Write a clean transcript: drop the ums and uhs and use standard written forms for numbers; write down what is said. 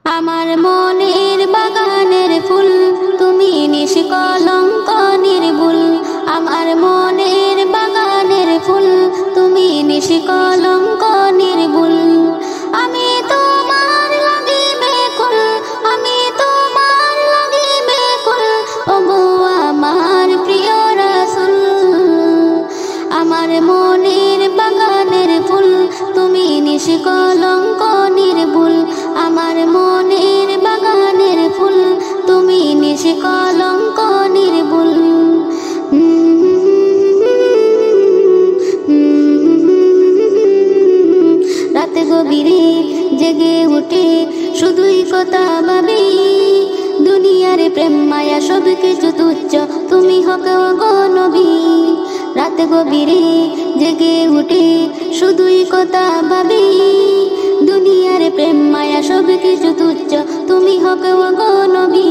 আমার মনের বাগানের ফুল তুমি নিষ্কলঙ্ক নির্ভুল। আমার মনের বাগানের ফুল তুমি নিষ্কলঙ্ক নির্ভুল। আমি তোমার লাগি বেকুল, আমি তোমার লাগি বেকুল, ওগো আমার প্রিয় রাসূল। আমার মনের বাগানের ফুল তুমি নিষ্কলঙ্ক নির্ভুল। আমার মনের বাগানের ফুল তুমি নিষ্কলঙ্ক নির্ভুল। রাতে গভীরে জেগে উঠে শুধুই কথা ভাবি, দুনিয়ার প্রেম মায়া সব কিছু তুচ্ছ, তুমি হক গো নবী। রাতে গভীরে জেগে উঠে শুধুই কথা ভাবি, দুনিয়ার প্রেম মায়া সব কিছু তুচ্ছ, তুমি হক গো নবী।